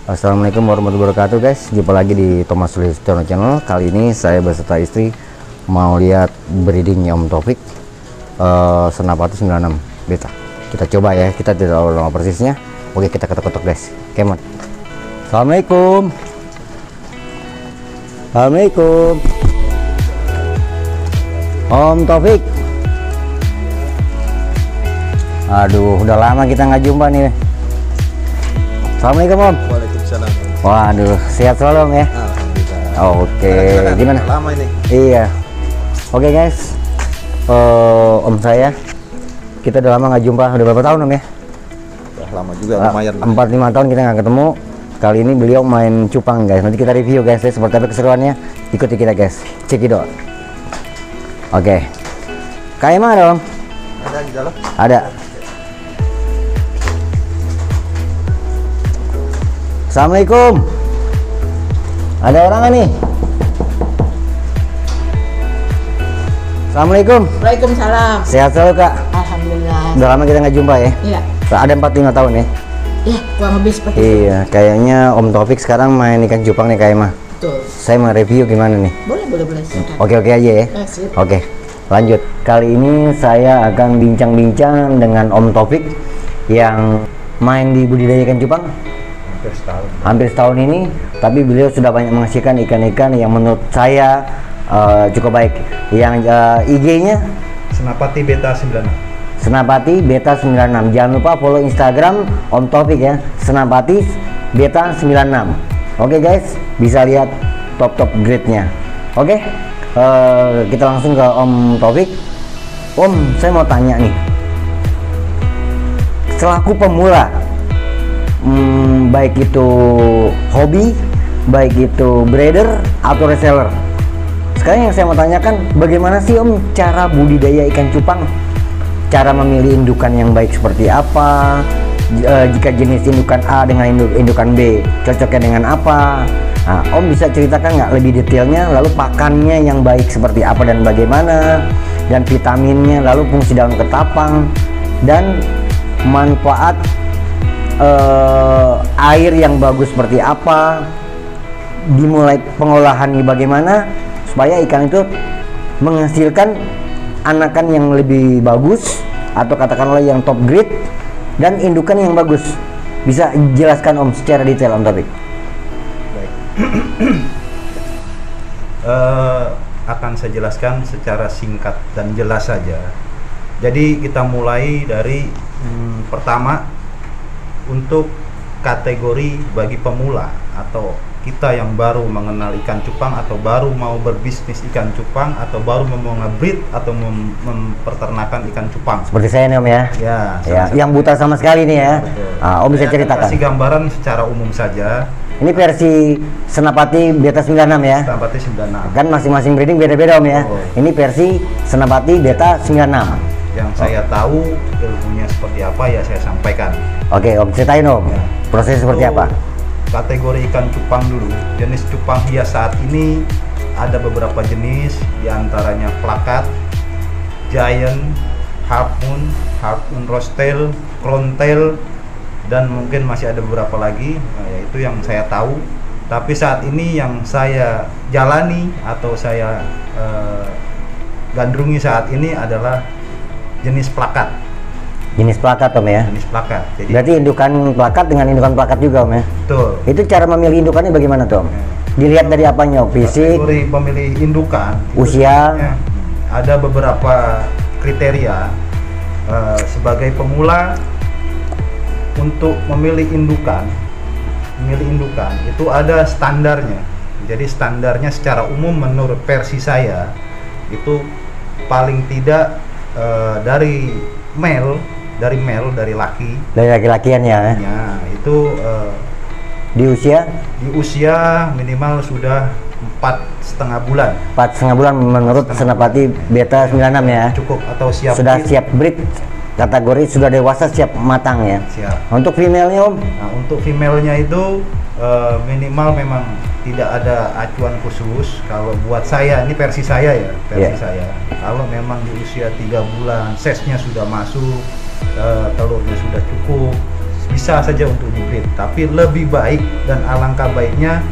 Assalamualaikum warahmatullahi wabarakatuh guys. Jumpa lagi di Thomas Sulistiono Channel. Kali ini saya beserta istri mau lihat breedingnya Om Taufik, Senapati 96 beta. Kita coba ya, kita tidak tahu lama persisnya. Oke, kita ketok-ketok guys. Kemon. Assalamualaikum. Assalamualaikum Om Taufik. Aduh, udah lama kita nggak jumpa nih. Assalamualaikum Om. Waalaikumsalam. Waduh, sehat selalu Om ya. Alhamdulillah. Oke, gimana? Lama ini. Iya. Oke guys, Om saya, kita udah lama nggak jumpa. Udah berapa tahun Om ya? Udah lama juga, lumayan. 4-5 tahun kita nggak ketemu. Kali ini beliau main cupang guys. Nanti kita review guys ya, seperti apa keseruannya. Ikuti kita guys. Cekidot. Oke. Kayak mana Om? Ada di dalam? Ada. Assalamualaikum. Ada orang nggak nih? Assalamualaikum. Waalaikumsalam. Sehat selalu Kak. Alhamdulillah. Udah lama kita nggak jumpa ya. Iya. Ada 4-5 tahun ya. Iya, kurang lebih seperti itu. Iya, kayaknya Om Taufik sekarang main ikan cupang nih kayak mah. Betul. Saya mau review gimana nih? Boleh. Silakan. Oke aja ya. Sip. Oke, lanjut. Kali ini saya akan bincang-bincang dengan Om Taufik yang main di budidaya ikan cupang hampir setahun ini, tapi beliau sudah banyak menghasilkan ikan-ikan yang menurut saya cukup baik. Yang IG-nya Senapati Beta 96. Senapati Beta 96. Jangan lupa follow Instagram Om Taufik ya, Senapati Beta 96. Oke guys, bisa lihat top grade-nya. Oke, kita langsung ke Om Taufik. Om, saya mau tanya nih, selaku pemula, baik itu hobi, baik itu breeder atau reseller, sekarang yang saya mau tanyakan, bagaimana sih Om cara budidaya ikan cupang? Cara memilih indukan yang baik seperti apa? Jika jenis indukan A dengan indukan B cocoknya dengan apa? Nah, Om bisa ceritakan nggak lebih detailnya, lalu pakannya yang baik seperti apa dan bagaimana, dan vitaminnya, lalu fungsi dalam ketapang, dan manfaat air yang bagus seperti apa, dimulai pengolahannya bagaimana supaya ikan itu menghasilkan anakan yang lebih bagus atau katakanlah yang top grade dan indukan yang bagus. Bisa jelaskan Om secara detail Om Taufik? Baik. Akan saya jelaskan secara singkat dan jelas saja. Jadi kita mulai dari pertama, untuk kategori bagi pemula atau kita yang baru mengenal ikan cupang atau baru mau berbisnis ikan cupang atau baru mau nge-breed atau memperternakan ikan cupang. Seperti saya nih Om ya. Ya, yang buta sama sekali nih ya. Om bisa ceritakan. Kasih gambaran secara umum saja. Ini versi Senapati Beta 96 ya. Senapati 96. Kan masing-masing breeding beda-beda Om ya. Ini versi Senapati Beta 96. Yang saya tahu ilmunya seperti apa ya saya sampaikan. Oke Om, ceritain Om, proses seperti apa? Kategori ikan cupang dulu. Jenis cupang hias saat ini ada beberapa jenis, diantaranya plakat, giant, half moon roasttail, crown tail, dan mungkin masih ada beberapa lagi. Nah, yaitu yang saya tahu. Tapi saat ini yang saya jalani atau saya gandrungi saat ini adalah jenis plakat. Jenis plakat Om ya? Jenis plakat. Jadi, berarti indukan plakat dengan indukan plakat juga Om ya? betul. Itu cara memilih indukannya bagaimana tuh Om? Dilihat dari apanya Om? Fisik? Kategori pemilih indukan, usia? Ada beberapa kriteria sebagai pemula untuk memilih indukan itu ada standarnya. Jadi standarnya secara umum menurut versi saya itu paling tidak dari laki-lakian ya. Itu di usia minimal sudah 4,5 bulan. 4,5 bulan menurut Senapati Beta 96 ya. Cukup atau siap sudah breed. Siap breed, kategori sudah dewasa, siap matang ya. Siap. Untuk female-nya Om? Nah, untuk female-nya itu minimal memang tidak ada acuan khusus. Kalau buat saya, ini versi saya ya, saya. Kalau memang di usia 3 bulan, sesnya sudah masuk, telurnya sudah cukup, bisa saja untuk di-breed, tapi lebih baik dan alangkah baiknya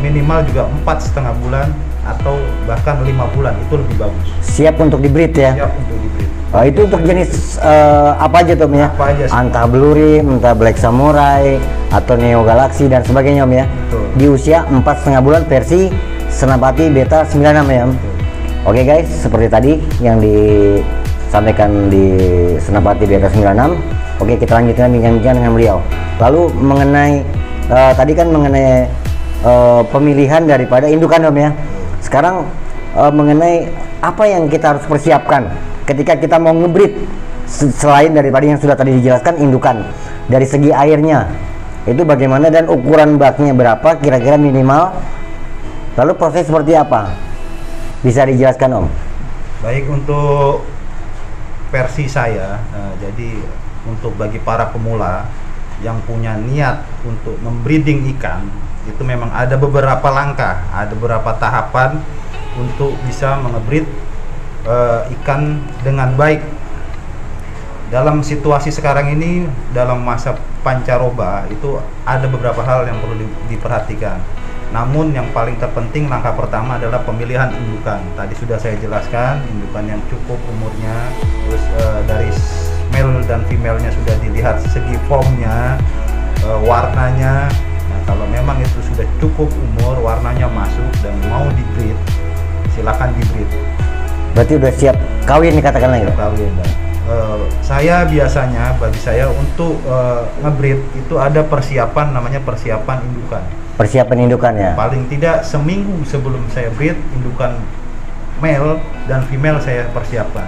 minimal juga 4,5 bulan atau bahkan 5 bulan itu lebih bagus. Siap untuk di-breed ya? Siap untuk di-breed. Itu untuk jenis apa aja tuh Om ya? Apa aja sih? Entah Blue Rim, entah Black Samurai, atau Neo Galaxy dan sebagainya Om ya? Betul. Di usia 4,5 bulan versi Senapati Beta 96 ya Om? Oke guys, seperti tadi yang disampaikan di Senapati Beta 96. Oke, kita lanjutkan bincang-bincang dengan beliau. Lalu mengenai tadi kan mengenai pemilihan daripada indukan Om ya. Sekarang mengenai apa yang kita harus persiapkan ketika kita mau ngebreed, selain daripada yang sudah tadi dijelaskan indukan, dari segi airnya itu bagaimana dan ukuran baknya berapa kira-kira minimal, lalu proses seperti apa, bisa dijelaskan Om? Baik, untuk versi saya, jadi untuk bagi para pemula yang punya niat untuk membreeding ikan, itu memang ada beberapa langkah, ada beberapa tahapan untuk bisa mengebreed ikan dengan baik. Dalam situasi sekarang ini, dalam masa pancaroba, itu ada beberapa hal yang perlu diperhatikan. Namun yang paling terpenting, langkah pertama adalah pemilihan indukan. Tadi sudah saya jelaskan, indukan yang cukup umurnya, terus dari male dan female-nya sudah dilihat segi formnya, warnanya. Nah, kalau memang itu sudah cukup umur, warnanya masuk dan mau di-breed, silakan di-breed. Berarti udah siap kawin nih katakanlah ya? Kawin. Saya biasanya, bagi saya untuk ngebreed itu ada persiapan, namanya persiapan indukan. Persiapan indukan ya? Paling tidak seminggu sebelum saya breed, indukan male dan female saya persiapkan.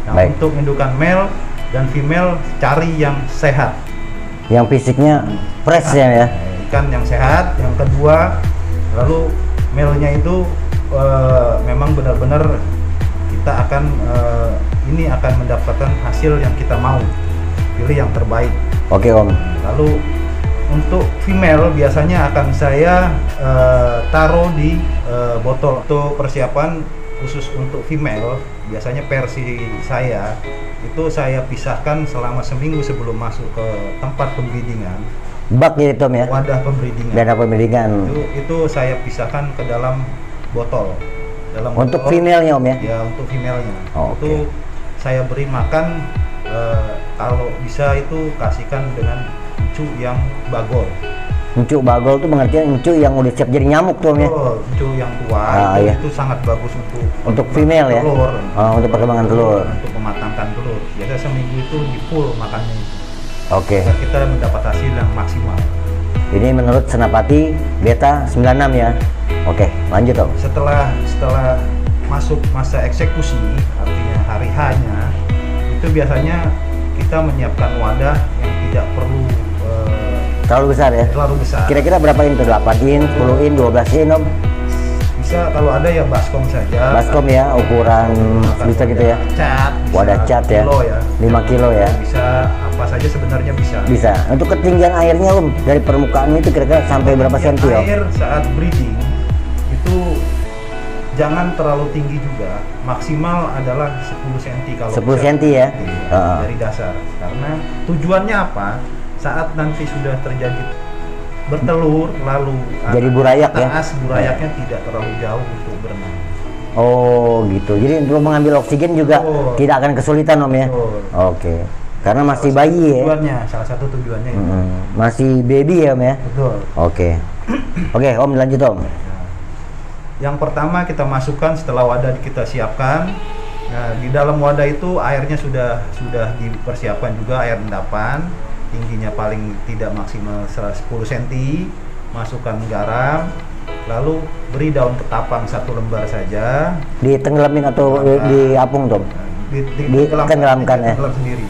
Nah, Baik. untuk indukan male dan female cari yang sehat, yang fisiknya fresh ya? ikan yang sehat. Yang kedua, lalu male-nya itu memang benar-benar kita akan ini akan mendapatkan hasil yang kita mau, pilih yang terbaik. Oke Om. Lalu untuk female biasanya akan saya taruh di botol. Untuk persiapan khusus untuk female, biasanya versi saya itu saya pisahkan selama seminggu sebelum masuk ke tempat pembreedingan. Bak ya Tom ya? Wadah pembreedingan. Wadah pembreedingan. Itu saya pisahkan ke dalam botol. Untuk female-nya Om ya? Ya, untuk female-nya. Oh, itu saya beri makan, kalau bisa itu kasihkan dengan encu yang bagol. Encu bagol tuh pengertian encu yang udah siap jadi nyamuk tuh Om ya? Oh, encu yang tua, iya. itu sangat bagus untuk female ya? telur. Untuk perkembangan telur. Untuk mematangkan telur. Biasanya seminggu itu di full makannya itu. Oke. Agar kita mendapat hasil yang maksimal. Ini menurut Senapati Beta 96 ya? Oke, lanjut Om. Setelah masuk masa eksekusi, artinya hari H-nya, itu biasanya kita menyiapkan wadah yang tidak perlu terlalu besar ya? terlalu besar. Kira-kira berapa in tuh? 8 in, 10 in, 12 in Om? Bisa kalau ada ya baskom saja. Baskom ya, ukuran bisa gitu ya? Cat, bisa Wadah cat ya? kilo ya. 5 kilo ya? Bisa apa saja sebenarnya bisa. Bisa. Untuk ketinggian airnya Om, dari permukaan itu kira-kira sampai berapa senti Om? Air saat breeding itu jangan terlalu tinggi juga, maksimal adalah 10 cm kalau 10 bisa. cm ya? Dari dasar. Karena tujuannya apa? Saat nanti sudah terjadi bertelur, lalu Jadi burayak ya? burayaknya tidak terlalu jauh untuk berenang. Oh gitu. Jadi untuk mengambil oksigen juga tidak akan kesulitan Om ya? Oke. Karena masih bayi ya? Salah satu tujuannya itu. Masih baby ya Om ya? Betul. Oke. Oke Om, lanjut Om. Yang pertama kita masukkan setelah wadah kita siapkan. Nah, di dalam wadah itu airnya sudah dipersiapkan juga, air endapan. Tingginya paling tidak maksimal 10 cm. Masukkan garam, lalu beri daun ketapang 1 lembar saja. Ditenggelamkan atau diapung Tom? Ditenggelamkan ya?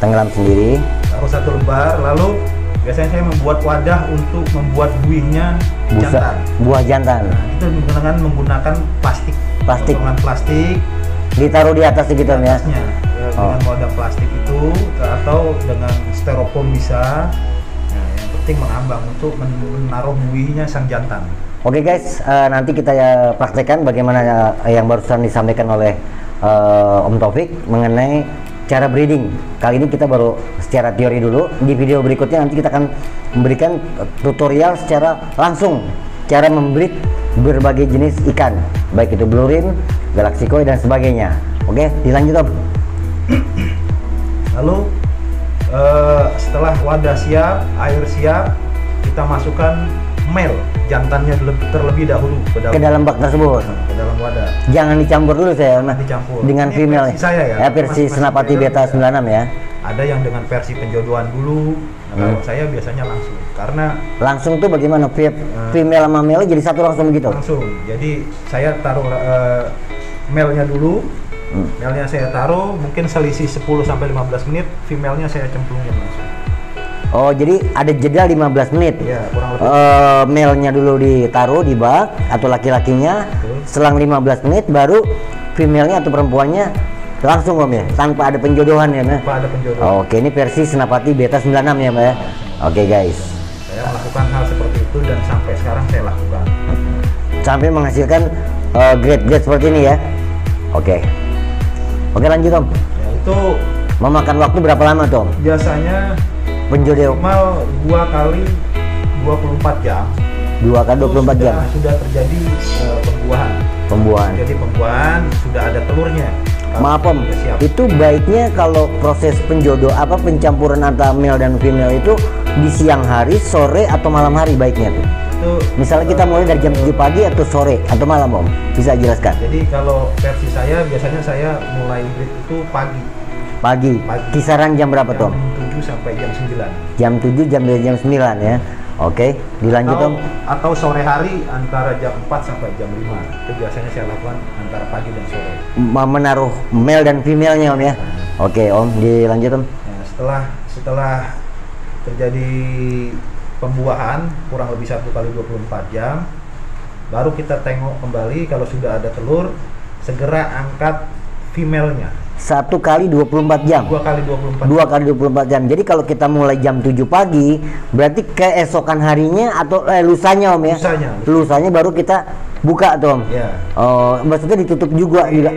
Tenggelam sendiri. Taruh 1 lembar, lalu biasanya saya membuat wadah untuk membuat buihnya jantan. Buah jantan. Nah, itu dengan menggunakan plastik. Potongan plastik. Ditaruh di atas gitu Om ya? Dengan wadah plastik itu atau dengan styrofoam bisa. Nah, yang penting mengambang untuk menaruh buihnya sang jantan. Oke guys, nanti kita praktekkan bagaimana yang barusan disampaikan oleh Om Taufik mengenai cara breeding. Kali ini kita baru secara teori dulu. Di video berikutnya nanti kita akan memberikan tutorial secara langsung cara membreed berbagai jenis ikan, baik itu blue rim, galaxy koi dan sebagainya. Oke, dilanjut Om. Lalu setelah wadah siap, air siap, kita masukkan male jantannya terlebih dahulu Ke dalam bak tersebut. ke dalam wadah. Jangan dicampur dulu saya, Dicampur. dengan Ini female. versi saya ya. Versi Mas Senapati Beda Beta bisa. 96 ya. Ada yang dengan versi penjodohan dulu. Nah, kalau saya biasanya langsung, karena Langsung tuh bagaimana? Female sama male jadi satu langsung begitu. langsung. Jadi saya taruh male-nya dulu. Male-nya saya taruh, mungkin selisih 10 sampai 15 menit, female-nya saya cemplungin langsung. Oh, jadi ada jeda 15 menit. Ya, kurang lebih. Male-nya dulu ditaruh di bak atau laki-lakinya. Betul. Selang 15 menit baru female-nya atau perempuannya langsung Om ya, tanpa ada penjodohan ya. Nah. Tanpa ada penjodohan. Oke, ini versi Senapati Beta 96 ya, Mbak ya. Oke, guys. Saya melakukan hal seperti itu dan sampai sekarang saya lakukan. Sampai menghasilkan grade-grade seperti ini ya. Oke. Oke, lanjut Om. Ya, itu Memakan waktu berapa lama tuh Om? biasanya Penjodoh minimal 2 kali 24 jam. 2 kali 24 jam Sudah terjadi pembuahan. pembuahan. Jadi pembuahan sudah ada telurnya. Maaf Om, Sudah siap. itu baiknya kalau proses pencampuran antara male dan female itu di siang hari, sore atau malam hari baiknya tuh. Itu Misalnya kita mulai dari jam 7 pagi atau sore atau malam Om, bisa jelaskan? jadi kalau versi saya biasanya saya mulai breed itu pagi. Pagi. Pagi. Kisaran jam berapa tuh Om? Jam 7 sampai jam 9. Jam 7, jam 9 ya. Oke, dilanjut Om. Atau sore hari antara jam 4 sampai jam 5. Itu biasanya saya lakukan antara pagi dan sore. Menaruh male dan female-nya Om ya. Oke Om, dilanjut Om. Nah, setelah terjadi pembuahan kurang lebih 1 kali 24 jam, baru kita tengok kembali kalau sudah ada telur, segera angkat female-nya. 1 kali 24 jam. 2 kali 24 2 kali 24 jam. Jadi kalau kita mulai jam 7 pagi, berarti keesokan harinya atau lusanya Om ya? Lusanya. Lusanya baru kita buka tuh Om. Ya. Oh, maksudnya ditutup juga juga.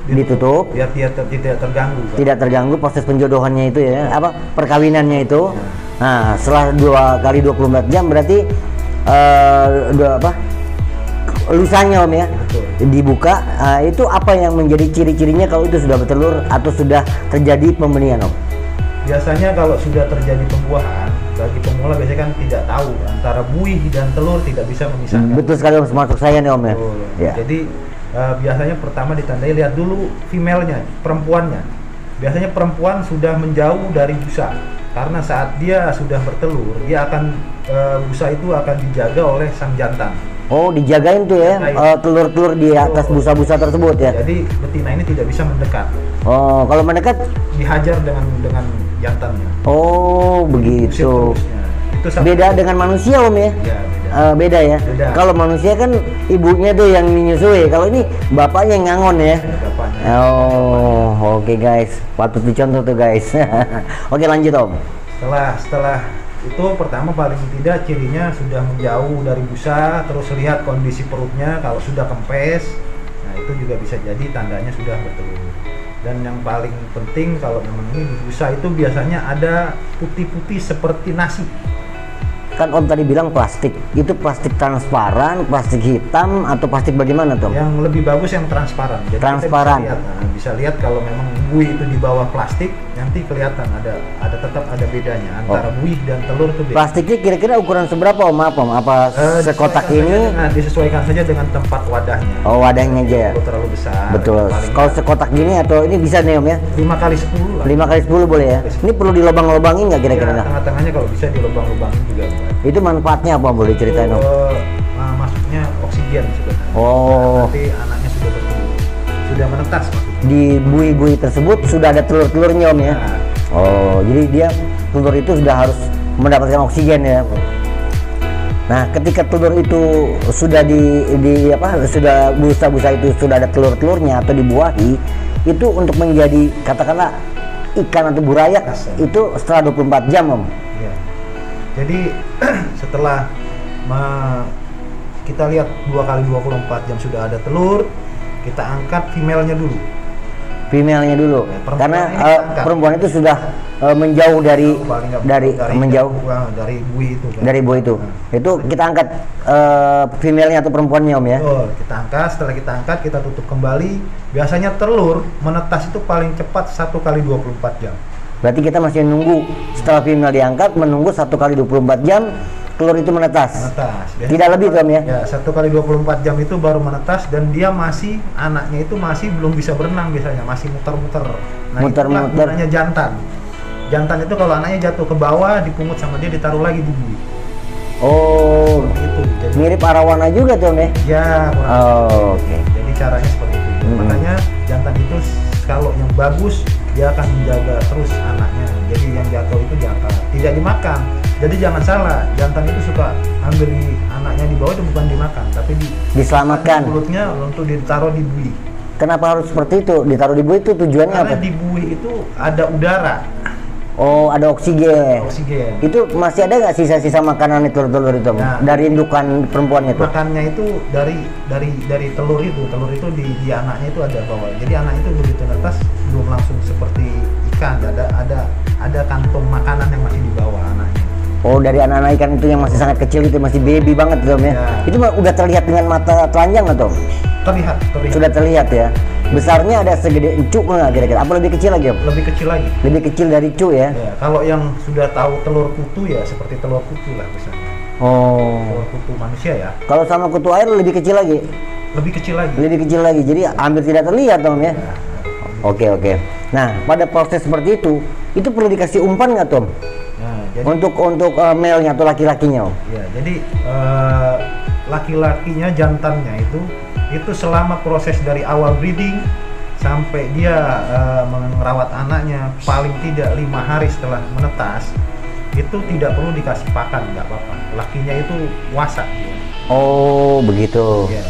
Ditutup biar tidak terganggu. Pak. Tidak terganggu proses penjodohannya itu ya, apa perkawinannya itu. Nah, setelah 2 kali 24 jam berarti lusanya Om ya. Betul. Dibuka, itu apa yang menjadi ciri-cirinya kalau itu sudah bertelur atau sudah terjadi pembenihan Om? Biasanya kalau sudah terjadi pembuahan, bagi pemula biasanya kan tidak tahu antara buih dan telur, tidak bisa memisahkan. Betul sekali Om, termasuk saya nih Om ya. Betul. Ya. Jadi biasanya pertama ditandai, lihat dulu female-nya, perempuannya. Biasanya perempuan sudah menjauh dari busa, karena saat dia sudah bertelur, dia akan busa itu akan dijaga oleh sang jantan. Oh, dijagain tuh ya, Dijagain. telur-telur di atas busa-busa tersebut ya. Jadi betina ini tidak bisa mendekat, Oh, kalau mendekat, dihajar dengan jantannya. oh Usir begitu. terusnya. Itu sampai- Beda dengan manusia Om ya. Ya, beda. Beda ya. Beda. Kalau manusia kan ibunya tuh yang menyusui. Kalau ini bapaknya yang ngangon ya. Bapaknya. Oh, oke guys. Patut dicontoh tuh guys. Oke, lanjut Om. Setelah itu pertama paling tidak cirinya sudah menjauh dari busa, terus lihat kondisi perutnya, kalau sudah kempes, nah itu juga bisa jadi tandanya sudah bertelur. Dan yang paling penting kalau memang ini di busa itu biasanya ada putih-putih seperti nasi. Kan Om tadi bilang plastik. Itu plastik transparan, plastik hitam atau plastik bagaimana tuh? Yang lebih bagus yang transparan. Jadi Transparan. kita bisa lihat kalau memang buih itu di bawah plastik, nanti kelihatan tetap ada bedanya antara buih dan telur itu beda. Plastiknya kira-kira ukuran seberapa Om? Apa Om? Apa sekotak ini? Disesuaikan saja dengan tempat wadahnya. Oh, wadahnya aja ya. Kalau terlalu besar. Betul. paling Kalau sekotak gini atau ini bisa nih Om ya? 5 kali 10 lah. 5 kali 10 boleh ya? Ini perlu dilobang-lobangin nggak kira-kira? Ya, tengah-tengahnya kalau bisa dilubang-lubangin juga. Itu manfaatnya apa boleh ceritain Om? Masuknya oksigen sebenarnya. Oh, Nanti anaknya sudah bertumbuh, sudah menetas maksudnya. di buih-buih tersebut sudah ada telur-telurnya Om ya? Nah, Oh, jadi dia telur itu sudah harus mendapatkan oksigen ya. Nah, ketika telur itu sudah sudah busa-busa itu sudah ada telur-telurnya atau dibuahi, itu untuk menjadi katakanlah ikan atau burayak itu setelah 24 jam Om. iya. Jadi setelah kita lihat 2 kali 24 jam sudah ada telur, kita angkat female-nya dulu. Female-nya dulu. Ya, perempuan Karena ini kita angkat. perempuan itu sudah menjauh dari Paling nggak dari menjauh dari bui itu kan. dari buah itu. Itu kita angkat female-nya atau perempuannya Om ya. Betul, kita angkat, setelah kita angkat kita tutup kembali. Biasanya telur menetas itu paling cepat 1 kali 24 jam. Berarti kita masih nunggu setelah female diangkat, menunggu 1 kali 24 jam telur itu menetas. Menetas. Biasanya Tidak lebih tuh Om ya. Ya, 1 kali 24 jam itu baru menetas dan dia masih, anaknya itu masih belum bisa berenang biasanya, masih muter-muter. Nah, itulah Muter-muter. gunanya jantan. Jantan itu kalau anaknya jatuh ke bawah, dipungut sama dia, ditaruh lagi di bui. Oh, Itu. Jadi, mirip arawana juga tuh Om ya. ya, kurang Oh, oke. Jadi caranya seperti itu. Makanya jantan itu kalau yang bagus dia akan menjaga terus anaknya. Jadi yang jatuh itu diangkat, tidak dimakan. Jadi jangan salah, jantan itu suka ambil anaknya di bawah itu bukan dimakan, tapi Diselamatkan. mulutnya untuk ditaruh di bui. Kenapa harus seperti itu? Ditaruh di buih itu tujuannya Karena apa? di bui itu ada udara, Oh, ada oksigen. oksigen. Itu masih ada nggak sisa-sisa makanan itu telur itu Om? Nah. Dari indukan perempuannya itu? Makannya itu dari telur itu di anaknya itu ada bawah. Jadi anak itu begitu netas belum langsung seperti ikan, ada kantong makanan yang masih di bawah anaknya. Oh, dari anak-anak ikan itu yang masih sangat kecil itu, masih baby banget Om ya? Ya. Itu udah terlihat dengan mata telanjang nggak Om? Terlihat. Sudah terlihat ya? Besarnya ada segede encuk nggak kira-kira? Apa lebih kecil lagi Om? Lebih kecil lagi. Lebih kecil dari cu ya? Ya, kalau yang sudah tahu telur kutu ya seperti telur kutu lah misalnya. Oh. Telur kutu manusia ya, Kalau sama kutu air lebih kecil lagi? lebih kecil lagi. Lebih kecil lagi, jadi hampir tidak terlihat Om ya? Oke. Nah, pada proses seperti itu perlu dikasih umpan nggak Tom? Nah, jadi Untuk male-nya atau laki-lakinya Om? ya, jadi laki-lakinya jantannya itu selama proses dari awal breeding sampai dia merawat anaknya paling tidak 5 hari setelah menetas itu tidak perlu dikasih pakan, nggak apa-apa. Lakinya itu wasak dia. Oh, begitu. Ya,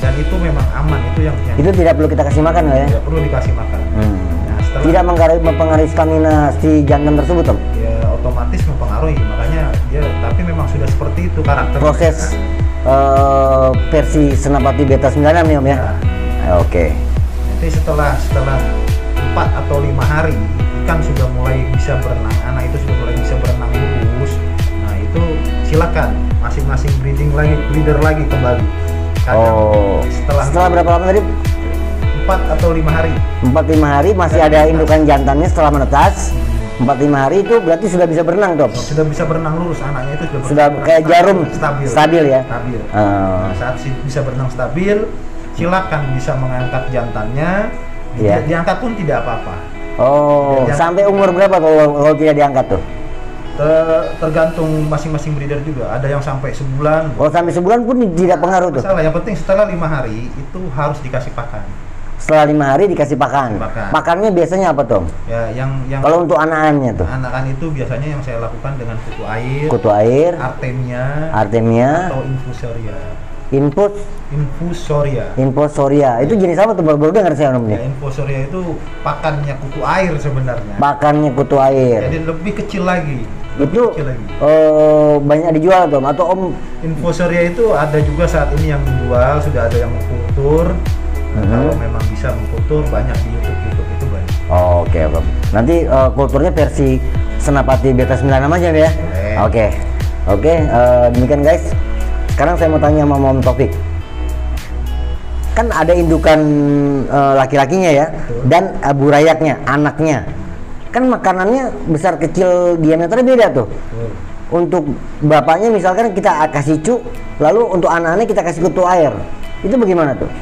dan itu memang aman, itu yang Itu tidak perlu kita kasih makan nggak ya? tidak perlu dikasih makan. Nah, setelah Tidak mempengaruhi stamina si jantan tersebut Om? ya otomatis mempengaruhi, makanya dia, tapi memang sudah seperti itu karakter Proses versi Senapati Beta 96 nih Om ya? Oke. Nanti setelah 4 atau 5 hari ikan sudah mulai bisa berenang, anak itu sudah mulai bisa berenang lurus. Nah itu silakan masing-masing breeder lagi kembali. Kadang Setelah berapa lama tadi? 4 atau 5 hari. 4-5 hari masih ada indukan jantannya setelah menetas. 4-5 hari itu berarti sudah bisa berenang Tom? Sudah bisa berenang lurus, anaknya itu Sudah kayak jarum, stabil ya? Stabil. Nah, saat bisa berenang stabil, silakan bisa mengangkat jantannya. Iya. Diangkat pun tidak apa-apa. Oh, sampai umur berapa kalau tidak diangkat tuh? Tergantung masing-masing breeder juga. Ada yang sampai sebulan. Oh, sampai sebulan pun tidak pengaruh tuh? Masalah, yang penting setelah 5 hari itu harus dikasih pakan. Setelah 5 hari dikasih pakan. Pakan. Pakannya biasanya apa Tom? Ya, yang Kalau untuk anakannya tuh? anakan itu biasanya yang saya lakukan dengan kutu air, Kutu air, artemia, artemia, atau infusoria. infusoria. Infusoria. Itu jenis apa tuh? Baru dengar saya Ya, namanya. infusoria itu pakannya kutu air sebenarnya. Pakannya kutu air. Jadi lebih kecil lagi. Itu Kecil lagi. banyak dijual Tom? Atau Om? Infusoria itu ada juga saat ini yang menjual, sudah ada yang mengkultur. Nah, kalau memang bisa mengkultur, banyak di YouTube itu banyak. Oke, Om. Nanti kulturnya versi Senapati Beta 96 aja ya? Boleh. Oke, demikian guys. Sekarang saya mau tanya sama Om Taufik. Kan ada indukan laki-lakinya ya, dan burayaknya, anaknya. Kan makanannya besar kecil diameternya beda tuh. Betul. Untuk bapaknya misalkan kita kasih cu, lalu untuk anak-anaknya kita kasih kutu air. Itu bagaimana tuh?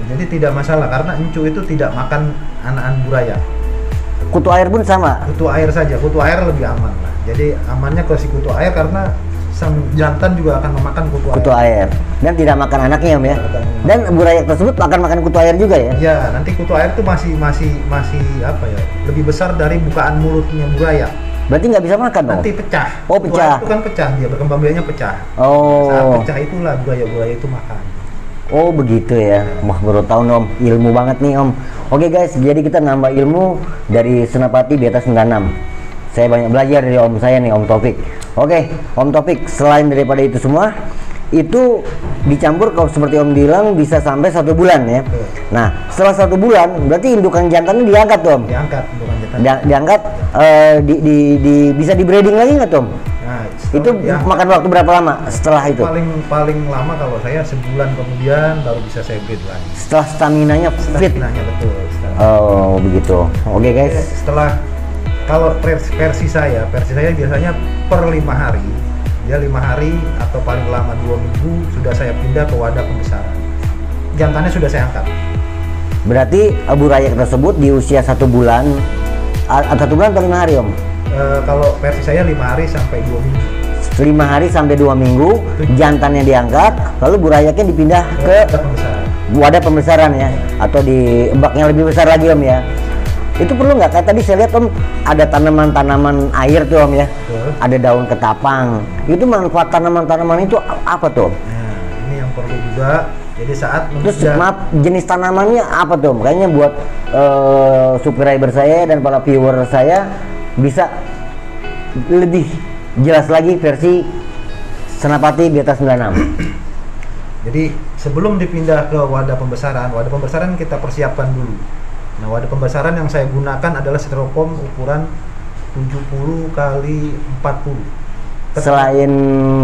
Jadi tidak masalah karena encu itu tidak makan anakan buraya. Kutu air pun sama. Kutu air saja, kutu air lebih aman lah. Jadi amannya kasih kutu air karena sang jantan juga akan memakan Kutu air. Dan tidak makan anaknya Om ya. Dan burayak tersebut akan makan kutu air juga ya? Ya, nanti kutu air itu masih apa ya? Lebih besar dari bukaan mulutnya buraya. Berarti nggak bisa makan dong? Nanti pecah. Oh, Kutu pecah. air itu kan pecah, dia berkembang biaknya pecah. Saat Oh. pecah itulah buraya itu makan. Oh begitu ya. Wah, baru tahu nih, Om. Ilmu banget nih Om. Oke guys, jadi kita nambah ilmu dari Senapati Beta 96. Saya banyak belajar dari Om saya nih, Om Taufik. Oke, Om Taufik, selain daripada itu semua, itu dicampur kalau seperti Om bilang bisa sampai 1 bulan ya. Betul. Nah setelah 1 bulan berarti indukan jantannya diangkat Om. Diangkat bukan jantan. Diangkat bisa di breeding lagi nggak Tom? Nah, Itu diangkat, makan waktu berapa lama setelah itu? paling lama kalau saya sebulan kemudian baru bisa saya breed lagi. Setelah staminanya fit. Nanya betul. Oh begitu. Oke guys. Setelah kalau versi saya biasanya per 5 hari. Dia 5 hari atau paling lama 2 minggu sudah saya pindah ke wadah pembesaran. Jantannya sudah saya angkat. Berarti burayak tersebut di usia 1 bulan atau 1 bulan atau 5 hari Om? Kalau versi saya 5 hari sampai 2 minggu. 5 hari sampai 2 minggu jantannya diangkat, lalu burayaknya dipindah ke Pembesaran. wadah pembesaran ya, atau di bak yang lebih besar lagi Om ya. Itu perlu nggak? Kayak tadi saya lihat Om ada tanaman-tanaman air tuh Om ya. Betul. Ada daun ketapang. Itu manfaat tanaman-tanaman itu apa tuh Om? Nah, ini yang perlu juga. Jadi saat Terus sudah- maaf, jenis tanamannya apa tuh Om? Kayaknya buat subscriber saya dan para viewer saya bisa lebih jelas lagi versi Senapati Beta 96. Jadi sebelum dipindah ke wadah pembesaran kita persiapkan dulu. Nah, wadah pembesaran yang saya gunakan adalah styrofoam ukuran 70 kali 40. Selain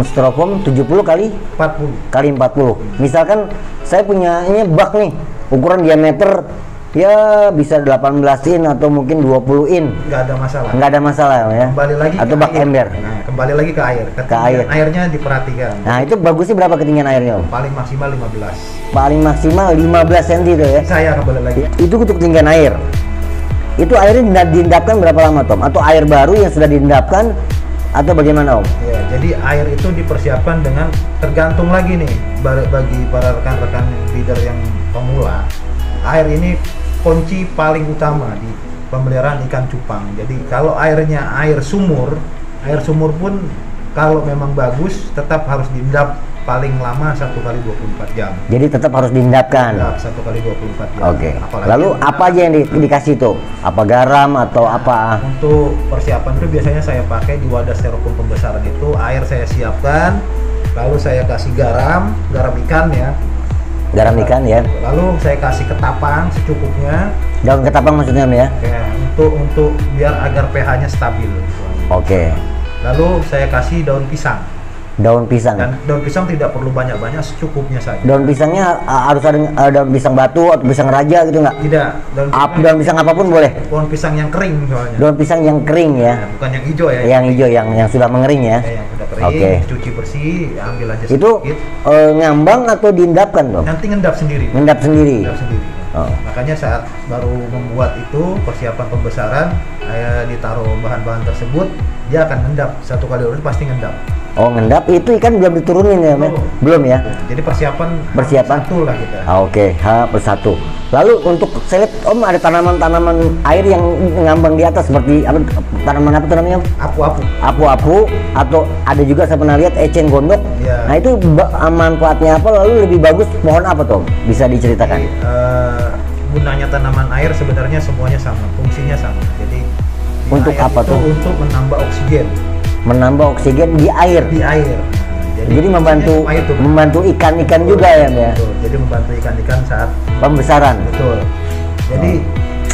styrofoam 70 kali 40. Misalkan saya punyanya bak nih, ukuran diameter ya bisa 18 in atau mungkin 20 in. Nggak ada masalah. Nggak ada masalah ya. Kembali lagi Atau ke bak air. ember. Nah, kembali lagi ke air. Ketinggian air. Airnya diperhatikan. Nah, itu bagusnya berapa ketinggian airnya Om? Paling maksimal 15. Paling maksimal 15 cm itu ya. Saya kembali lagi. Itu untuk ketinggian air. Itu airnya diendapkan berapa lama Tom? Atau air baru yang sudah diendapkan atau bagaimana Om? Ya, jadi air itu dipersiapkan dengan tergantung lagi nih bagi para rekan-rekan leader yang pemula. Air ini kunci paling utama di pemeliharaan ikan cupang. Jadi kalau airnya air sumur pun kalau memang bagus tetap harus diendap paling lama 1 kali 24 jam. Jadi tetap harus diendapkan. Endap 1 kali 24 jam. Oke. Apalagi Lalu apa aja yang dikasih tuh? Apa garam atau apa? untuk persiapan itu biasanya saya pakai di wadah styrofoam pembesaran itu air saya siapkan, lalu saya kasih garam ikan ya. Garam ikan ya. Lalu saya kasih ketapang secukupnya Daun ketapang maksudnya Om ya? ya, untuk biar agar pH-nya stabil. Oke. Lalu saya kasih daun pisang. Daun pisang. Dan daun pisang tidak perlu banyak-banyak, secukupnya saja. Daun pisangnya harus ada daun pisang batu atau pisang raja gitu nggak? Tidak, Daun pisang apapun boleh. pohon pisang yang kering soalnya. Daun pisang yang kering ya. Nah, bukan yang hijau ya. Yang hijau yang sudah mengering ya. Yang sudah kering, Oke. cuci bersih, ambil aja Itu sedikit. ngambang atau diendapkan Tom? Nanti ngendap sendiri. Ngendap sendiri. Ngendap sendiri. Oh. Makanya saat baru membuat itu persiapan pembesaran, saya ditaruh bahan-bahan tersebut, dia akan ngendap 1 kali urut pasti ngendap. Oh ngendap itu ikan belum diturunin ya Om? Belum ya? Jadi persiapan Persiapan? satu lah kita. Oke, H+1. Lalu untuk saya lihat Om ada tanaman-tanaman air yang ngambang di atas seperti apa, tanaman apa tuh namanya Om? Apu-apu. Apu-apu, atau ada juga saya pernah lihat eceng gondok. Iya. Nah itu manfaatnya apa, lalu lebih bagus pohon apa Tom? Bisa diceritakan? Jadi, gunanya tanaman air sebenarnya semuanya sama, fungsinya sama. Jadi di Untuk air apa itu tuh? Untuk menambah oksigen Menambah oksigen di air. di air. Nah, Jadi membantu fungsinya cuma itu. membantu ikan-ikan juga ya Om, ya. Betul. Jadi membantu ikan-ikan saat Pembesaran. betul. Jadi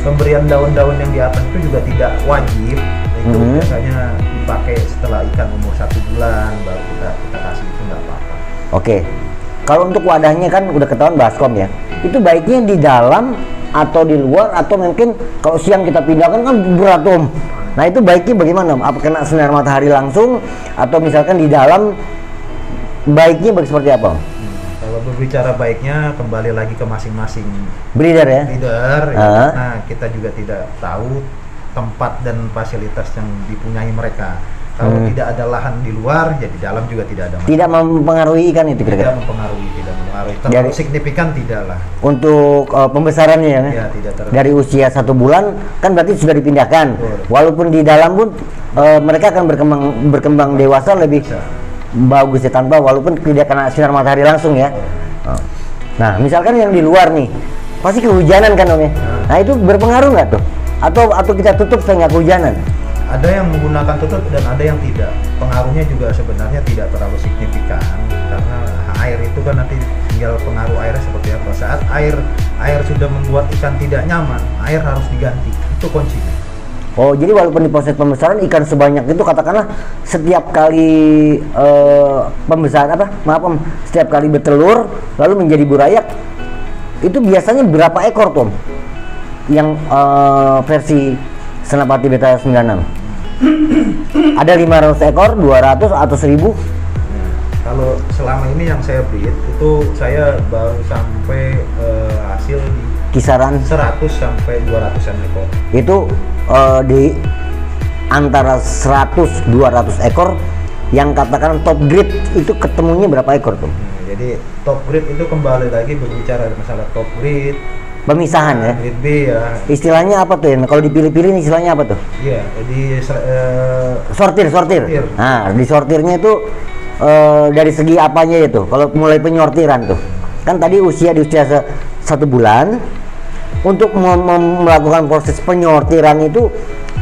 pemberian daun-daun yang di atas itu juga tidak wajib. Itu Mhm. biasanya dipakai setelah ikan umur 1 bulan baru kita kasih, itu nggak apa-apa. Oke. Kalau untuk wadahnya kan udah ketahuan baskom ya. Itu baiknya di dalam atau di luar, atau mungkin kalau siang kita pindahkan kan berat Om. Nah itu baiknya bagaimana Om? Apa kena sinar matahari langsung atau misalkan di dalam, baiknya seperti apa Om? Kalau berbicara baiknya kembali lagi ke masing-masing Breeder ya? leader. Ya. Ah. Nah, kita juga tidak tahu tempat dan fasilitas yang dipunyai mereka. Kalau tidak ada lahan di luar, ya di dalam juga tidak ada masalah. Tidak mempengaruhi ikan itu Tidak kira-kira? mempengaruhi. Terlalu Jadi- signifikan tidak lah. Untuk pembesarannya ya? Ya, tidak terlalu. Dari usia 1 bulan kan berarti sudah dipindahkan. Betul. Walaupun di dalam pun mereka akan berkembang dewasa lebih Bisa. bagus ya, tanpa walaupun tidak kena sinar matahari langsung ya. Oh. Nah misalkan yang di luar nih pasti kehujanan kan Om ya. Nah itu berpengaruh nggak tuh? Atau kita tutup supaya nggak kehujanan? Ada yang menggunakan tutup dan ada yang tidak. Pengaruhnya juga sebenarnya tidak terlalu signifikan karena air itu kan nanti tinggal pengaruh airnya seperti apa. Saat air sudah membuat ikan tidak nyaman, air harus diganti. Itu kuncinya. Oh, jadi walaupun di proses pembesaran ikan sebanyak itu, katakanlah setiap kali pembesaran setiap kali bertelur lalu menjadi burayak, itu biasanya berapa ekor, Tom? Yang versi Senapati Beta 96. Ada 500 ekor, 200 atau 1000? Kalau selama ini yang saya breed itu saya baru sampai hasil di Kisaran 100 sampai 200-an ekor. itu di antara 100-200 ekor yang katakan top grade itu ketemunya berapa ekor, Tom? Jadi top grade itu kembali lagi berbicara masalah top grade, Pemisahan ya. grade B ya. Istilahnya apa tuh ya? Kalau dipilih-pilih istilahnya apa tuh? Iya, jadi Sortir. Sortir. Nah, di sortirnya itu dari segi apanya itu? Kalau mulai penyortiran tuh, kan tadi di usia 1 bulan, untuk melakukan proses penyortiran itu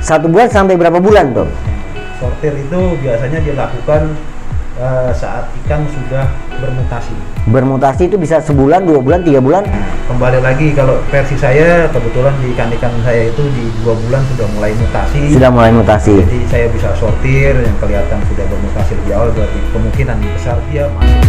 1 bulan sampai berapa bulan tuh? sortir itu biasanya dilakukan saat ikan sudah bermutasi. Bermutasi itu bisa sebulan, 2 bulan, 3 bulan. Kembali lagi kalau versi saya kebetulan di ikan-ikan saya itu di 2 bulan sudah mulai mutasi. Sudah mulai mutasi. Jadi saya bisa sortir yang kelihatan sudah bermutasi lebih awal, berarti kemungkinan besar dia masuk.